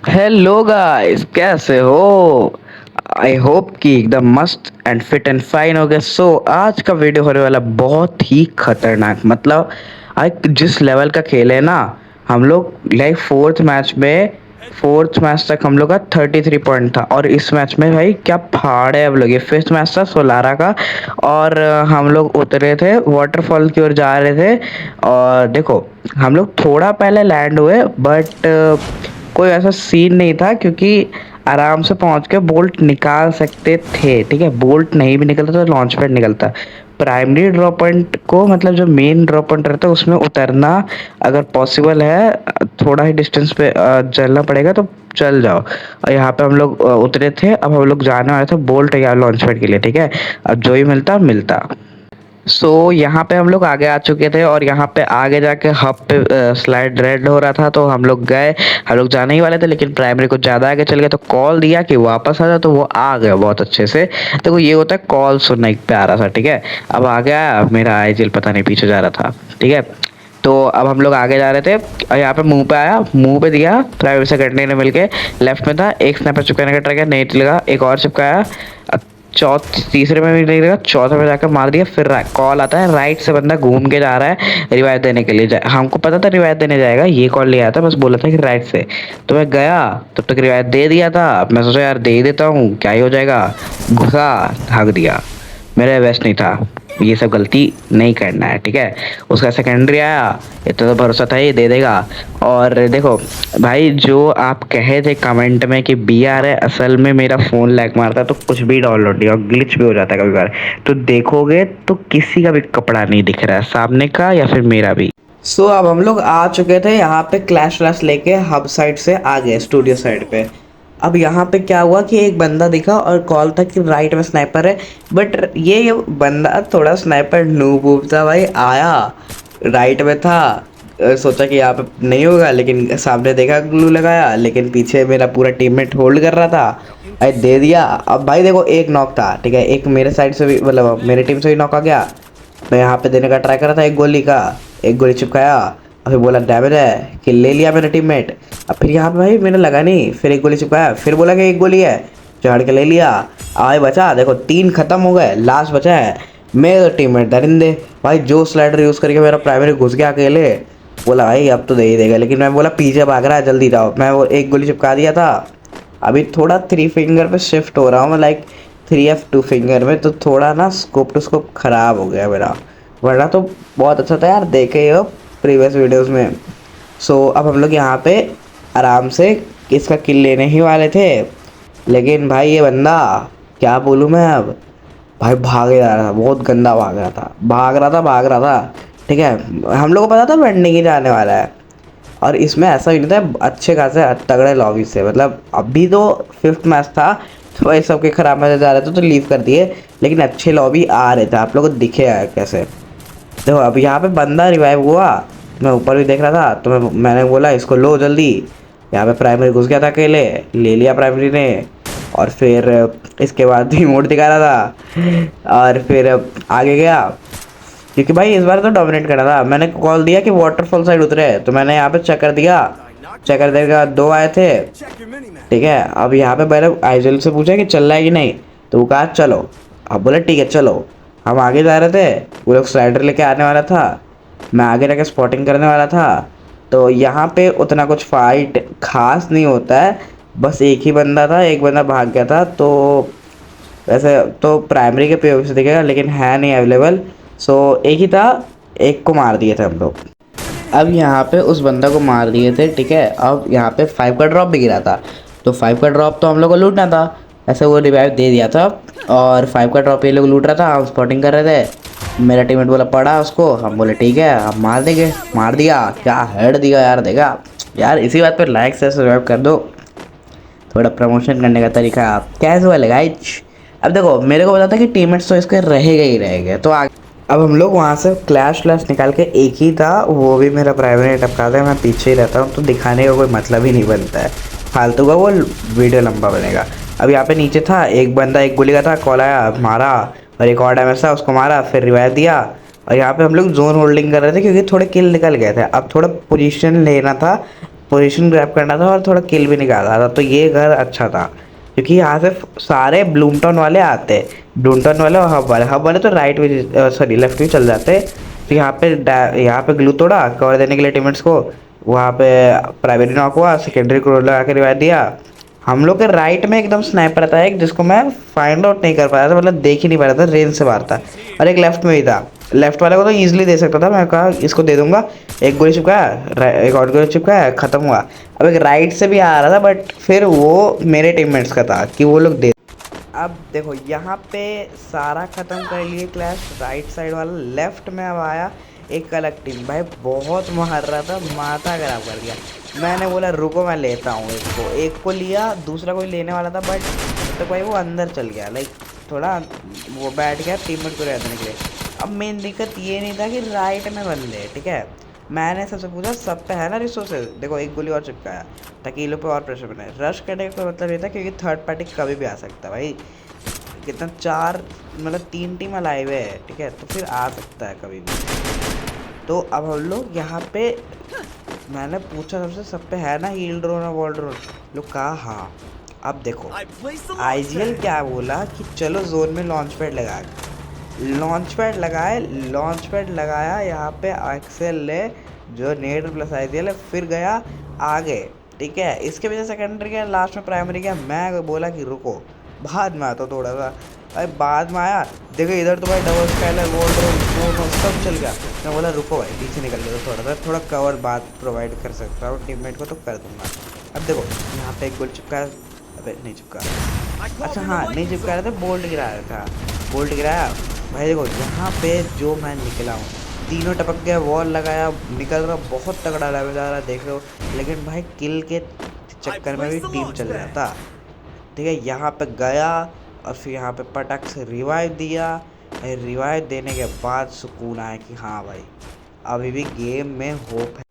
Hello guys, कैसे हो? I hope कि एकदम मस्त एंड फिट एंड फाइन हो गए। आज का वीडियो होने वाला बहुत ही खतरनाक, मतलब आज जिस लेवल का खेले ना हम लोग, लाइक फोर्थ मैच तक हम लोग का 33 पॉइंट था। और इस मैच में भाई क्या फाड़ है। अब लोग ये फिफ्थ मैच था सोलारा का, और हम लोग उतरे थे वाटरफॉल की ओर जा रहे थे। और देखो, हम लोग थोड़ा पहले लैंड हुए, बट कोई ऐसा सीन नहीं था, क्योंकि आराम से पहुंच के बोल्ट निकाल सकते थे। ठीक है, बोल्ट नहीं भी निकलता तो लॉन्च पैड निकलता। प्राइमरी ड्रॉप पॉइंट को, मतलब जो मेन ड्रॉप पॉइंट रहता है उसमें उतरना अगर पॉसिबल है, थोड़ा ही डिस्टेंस पे चलना पड़ेगा तो चल जाओ। और यहाँ पे हम लोग उतरे थे। अब हम लोग जाने वाले थे बोल्ट या लॉन्च पैड के लिए। ठीक है, अब जो ही मिलता मिलता। यहाँ पे हम लोग आगे आ चुके थे, और यहाँ पे आगे जाके हब पे स्लाइड रेड हो रहा था, तो हम लोग गए। हम लोग जाने ही वाले थे, लेकिन प्राइमरी को ज़्यादा आगे चल गए, तो कॉल दिया कि वापस आ जाओ, तो वो आ गया बहुत अच्छे से। देखो, ये होता है कॉल सुनना एक प्यारा सा। ठीक है, अब आ गया मेरा आईजिल, पता नहीं पीछे जा रहा था। ठीक है, तो अब हम लोग आगे जा रहे थे, और यहाँ पे मुंह पे आया, मुंह पे दिया प्राइवेट सेकेंडरी ने मिलके। लेफ्ट में था, एक स्नैपर चिपकाने का ट्राई किया, नहीं लगा, एक और चिपकाया। तीसरे में भी नहीं लगा, चौथे में जाकर मार दिया। फिर कॉल आता है, राइट से बंदा घूम के जा रहा है रिवाइव देने के लिए। हमको पता था रिवाइव देने जाएगा, ये कॉल ले आया था, बस बोला था कि राइट से। तो मैं गया, तब तक रिवाइव दे दिया था। मैं सोचा यार दे ही देता हूँ, क्या ही हो जाएगा। घुसा, भाग दिया। मेरा बेस्ट नहीं था, ये सब गलती नहीं करना है। ठीक है, उसका सेकेंडरी आया, इतना तो भरोसा था ये दे देगा। और देखो भाई, जो आप कहे थे कमेंट में कि बी आर है, असल में मेरा फ़ोन लैग मारता है तो कुछ भी डाउनलोड नहीं, और ग्लिच भी हो जाता है कभी बार। तो देखोगे तो किसी का भी कपड़ा नहीं दिख रहा है, सामने का या फिर मेरा भी। अब हम लोग आ चुके थे यहाँ पे, क्लैश व्लैश लेके हब साइड से आ गए स्टूडियो साइड पे। अब यहाँ पे क्या हुआ कि एक बंदा दिखा और कॉल था कि राइट में स्नाइपर है। बट ये बंदा थोड़ा स्नाइपर नूब वूब था भाई, आया राइट में था। सोचा कि यहाँ पे नहीं होगा, लेकिन सामने देखा, ग्लू लगाया, लेकिन पीछे मेरा पूरा टीममेट होल्ड कर रहा था। अरे दे दिया। अब भाई देखो, एक नॉक था। ठीक है, एक मेरे साइड से भी, मतलब मेरे टीम से भी नॉक आ गया। मैं यहाँ पे देने का ट्राई कर रहा था एक गोली का, एक गोली चिपकाया, और फिर बोला डैमेज है, किल ले लिया मेरा टीममेट। अब फिर यहाँ पे भाई मैंने लगा नहीं, फिर एक गोली चिपकाया, फिर बोला कि एक गोली है, चढ़ के ले लिया। आए बचा, देखो 3 खत्म हो गए, लास्ट बचा है मेरा टीममेट दरिंदे। भाई जो स्लाइडर यूज़ करके मेरा प्राइमरी घुस गया अकेले, बोला भाई अब तो दे ही देगा, लेकिन मैं बोला पीछे भाग रहा है, जल्दी जाओ। मैं वो एक गोली चिपका दिया था। अभी थोड़ा 3 फिंगर पे शिफ्ट हो रहा हूँ मैं, लाइक 3F 2 फिंगर में, तो थोड़ा ना स्कोप टू स्कोप ख़राब हो गया मेरा, वरना तो बहुत अच्छा था यार, देखे ही हो प्रीवियस वीडियोस में। अब हम लोग यहाँ पे आराम से इसका किल लेने ही वाले थे, लेकिन भाई ये बंदा, क्या बोलूँ मैं अब, भाई भागे जा रहा था, बहुत गंदा भाग रहा था, भाग रहा था। ठीक है, हम लोग को पता था वेंडिंग ही जाने वाला है। और इसमें ऐसा भी नहीं था, अच्छे खासे तगड़े लॉबी से, मतलब अभी तो फिफ्थ मैच था, तो भाई सबके खराब मैच जा रहे थे तो लीव कर दिए, लेकिन अच्छे लॉबी आ रहे थे, आप लोगों को दिखे है कैसे। देखो अब यहाँ पे बंदा रिवाइव हुआ, मैं ऊपर भी देख रहा था, तो मैंने बोला इसको लो जल्दी। यहाँ पे प्राइमरी घुस गया था अकेले, ले लिया प्राइमरी ने। और फिर इसके बाद रिमोट दिखा रहा था, और फिर आगे गया, क्योंकि भाई इस बार तो डोमिनेट करना था। मैंने कॉल दिया कि वाटरफॉल साइड उतरे, तो मैंने यहाँ पे चेक कर दिया, चेक कर देने के बाद 2 आए थे। ठीक है, अब यहाँ पे मैंने आइजल से पूछा कि चल रहा है कि नहीं, तो वो कहा चलो। अब बोले ठीक है चलो। हम आगे जा रहे थे, वो लोग स्लाइडर लेके आने वाला था, मैं आगे जाके स्पॉटिंग करने वाला था। तो यहाँ पे उतना कुछ फाइट खास नहीं होता है, बस एक ही बंदा था, एक बंदा भाग गया था। तो वैसे तो प्राइमरी के पीओवी से दिखेगा, लेकिन है नहीं अवेलेबल। एक ही था, एक को मार दिए थे हम लोग। अब यहाँ पे उस बंदा को मार दिए थे। ठीक है, अब यहाँ पे 5 का ड्रॉप भी गिरा था, तो 5 का ड्रॉप तो हम लोग को लूटना था। ऐसे वो रिवाइव दे दिया था, और 5 का ड्रॉप ये लोग लूट रहा था, हम स्पॉटिंग कर रहे थे। मेरा टीममेट बोला पड़ा उसको, हम बोले ठीक है हम मार देंगे। मार दिया, क्या हेड दिया यार, देखा यार। इसी बात पर लाइक से सब्सक्राइब कर दो, थोड़ा प्रमोशन करने का तरीका कैजुअल है गाइज। अब देखो, मेरे को पता था कि टीममेट्स तो इसके रहेगा ही रहेगा, तो अब हम लोग वहाँ से क्लैश व्लैश निकाल के, एक ही था वो भी मेरा प्राइमरी टपका था, मैं पीछे ही रहता हूँ, तो दिखाने का कोई मतलब ही नहीं बनता है, फालतू का वो वीडियो लंबा बनेगा। अब यहाँ पे नीचे था एक बंदा, एक गोली का था, कॉल आया, मारा, और एक और डैमेज था, उसको मारा, फिर रिवाइव दिया। और यहाँ पे हम लोग जोन होल्डिंग कर रहे थे, क्योंकि थोड़े किल निकल गए थे, अब थोड़ा पोजीशन लेना था पोजीशन ग्रैब करना था और थोड़ा किल भी निकालना था, तो ये घर अच्छा था क्योंकि यहाँ से सारे ब्लूमटाउन वाले आते हैं, ब्लूमटाउन वाले और हब वाले तो राइट में सॉरी लेफ्ट में चल जाते हैं। तो यहाँ पे ग्लू तोड़ा कवर देने के लिए टीममेट्स को, वहाँ पे प्राइमरी नॉक हुआ, सेकेंडरी को लगा के रिवाइव दिया। हम लोग के राइट में एकदम स्नाइपर था एक, जिसको मैं फाइंड आउट नहीं कर पाया था, मतलब देख ही नहीं पा रहा था, रेंज से बाहर था। और एक लेफ्ट में ही था, लेफ्ट वाले को तो ईजिली दे सकता था, मैं कहा इसको दे दूंगा। एक गोली चिपकाया, एक और गोली चिपकाया, खत्म हुआ। अब एक राइट से भी आ रहा था, बट फिर वो मेरे टीममेट्स का था कि वो लोग दे। अब देखो यहाँ पे सारा ख़त्म कर लिए क्लैश, राइट साइड वाला। लेफ्ट में अब आया एक अलग टीम, भाई बहुत मार रहा था, माथा खराब कर दिया। मैंने बोला रुको मैं लेता हूँ, एक को लिया, दूसरा कोई लेने वाला था, बट तो भाई वो अंदर चल गया, लाइक थोड़ा वो बैठ गया टीममेट को रहने के लिए। अब मेन दिक्कत ये नहीं था कि राइट में बंदे, ठीक है। मैंने सबसे पूछा सब पे है ना रिसोर्सेज, देखो एक गोली और चिपकाया ताकि ये लोग पे और प्रेशर बने। रश करने का मतलब ये था क्योंकि थर्ड पार्टी कभी भी आ सकता है भाई, कितना चार मतलब 3 टीम लाइव है, ठीक है, तो फिर आ सकता है कभी भी। तो अब हम लोग यहाँ पे, मैंने पूछा सबसे सब पे है ना हील ड्रोन और वॉल ड्रोन, लोग कहा हाँ। अब देखो आईजीएल क्या बोला कि चलो जोन में लॉन्च पैड लगाया, यहाँ पे एक्सेल ले जो नेट प्लस आईजीएल है, फिर गया आगे, ठीक है। इसके वजह से सेकेंडरी गया, लास्ट में प्राइमरी गया। मैं बोला कि रुको बाद में आता थोड़ा सा, भाई बाद में आया, देखो इधर तो भाई डबल स्काइलर वॉल ड्रोन सब चल गया। मैं बोला रुको भाई पीछे निकल गया, तो थोड़ा कवर बात प्रोवाइड कर सकता हूँ टीममेट को, तो कर दूंगा। अब देखो यहाँ पे एक गोल चिपका, अबे नहीं चिपका, अच्छा हाँ नहीं चिपका रहा था, बोल्ट गिराया था, बोल्ट गिराया। भाई देखो यहाँ पे जो मैं निकला हूँ, तीनों टपक गया, वॉल लगाया, निकल रहा, बहुत तगड़ा लेवल जा रहा देख रहे हो। लेकिन भाई किल के चक्कर में भी टीम चल जाता, ठीक है। यहाँ पे गया और फिर यहाँ पे पटक से रिवाइव दिया। रिवाइव देने के बाद सुकून आया कि हाँ भाई अभी भी गेम में होप है।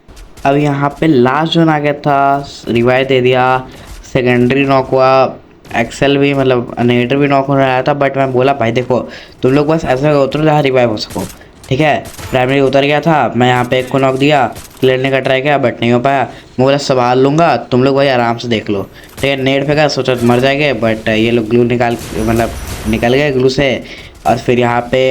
अब यहाँ पे लास्ट जोन आ गया था, रिवाइव दे दिया, सेकेंडरी नॉक हुआ, एक्सेल भी मतलब नेटर भी नॉक होने आया था। बट मैं बोला भाई देखो तुम लोग बस ऐसे उतरो जहाँ रिवाइव हो सको, ठीक है। प्राइमरी उतर गया था, मैं यहाँ पे एक को नॉक दिया, क्लियरने का ट्राई किया बट नहीं हो पाया। मैं बोला संभाल लूँगा, तुम लोग भाई आराम से देख लो, ठीक है। नेट फेंका, सोचा मर जाएंगे, बट ये लोग ग्लू निकल गए ग्लू से। और फिर यहाँ पे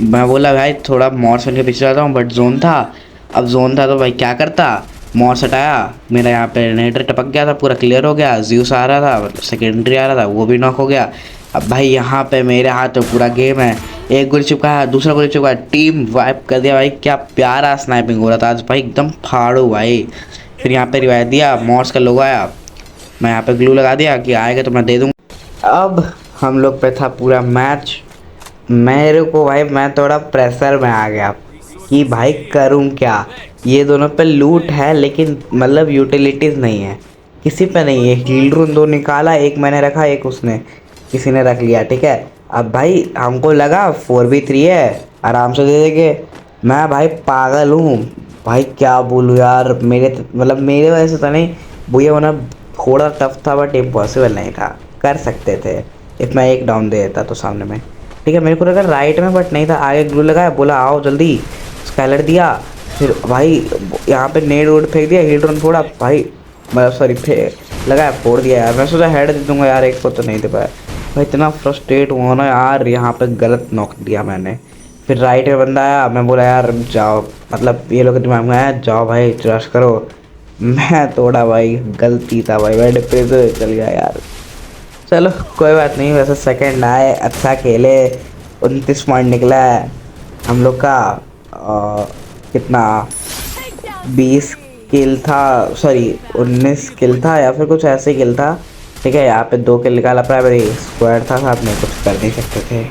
मैं बोला भाई थोड़ा मॉर्सन के पीछे जाता हूँ, बट जोन था। अब जोन था तो भाई क्या करता, मॉर्स हटाया, मेरा यहाँ पे नेटर टपक गया था, पूरा क्लियर हो गया। ज्यूस आ रहा था, सेकेंडरी आ रहा था, वो भी नॉक हो गया। अब भाई यहाँ पे मेरे हाथ में पूरा गेम है, एक गोली चिपकाया, दूसरा गोली चिपकाया, टीम वाइप कर दिया भाई। क्या प्यारा स्नाइपिंग हो रहा था आज भाई, एकदम फाड़ू भाई। फिर यहाँ पे रिवाइव दिया, मॉर्स का लोगो आया, मैं यहाँ पे ग्लू लगा दिया कि आएगा तो मैं दे दूँगा। अब हम लोग पे था पूरा मैच, मेरे को भाई मैं थोड़ा प्रेशर में आ गया कि भाई करूं क्या। ये दोनों पे लूट है लेकिन मतलब यूटिलिटीज़ नहीं है, किसी पे नहीं है। हील ड्रोन 2 निकाला, एक मैंने रखा, एक उसने किसी ने रख लिया, ठीक है। अब भाई हमको लगा 4v3 है, आराम से दे देंगे। मैं भाई पागल हूँ भाई, क्या बोलूँ यार, मेरे वजह से तो नहीं, भैया होना थोड़ा टफ था बट इम्पॉसिबल नहीं था, कर सकते थे इफ मैं एक डाउन दे देता तो सामने में, ठीक है। मेरे को लगा राइट में बट नहीं था, आगे ग्लू लगाया, बोला आओ जल्दी, स्काइलर दिया। फिर भाई यहाँ पे नेट रोड फेंक दिया, हील ड्रोन फोड़ा भाई, मतलब सॉरी लगाया, फोड़ दिया यार। मैं सोचा हेड दे दूंगा यार, एक को तो नहीं दे पाया भाई। इतना फ्रस्ट्रेट हुआ ना यार, यहाँ पे गलत नॉक दिया मैंने। फिर राइट में बंदा आया, मैं बोला यार जाओ, मतलब ये लोग दिमाग में आया जाओ भाई रश करो। मैं थोड़ा भाई गलती था भाई, मैं डिप्रेशन चल गया यार। चलो कोई बात नहीं, वैसे सेकंड आए, अच्छा खेले, 29 पॉइंट निकला है हम लोग का। कितना 20 किल था, सॉरी 19 किल था या फिर कुछ ऐसे किल था, ठीक है। यहाँ पे 2 किल निकाला, प्राइमरी स्क्वाड था साथ में, कुछ कर नहीं सकते थे।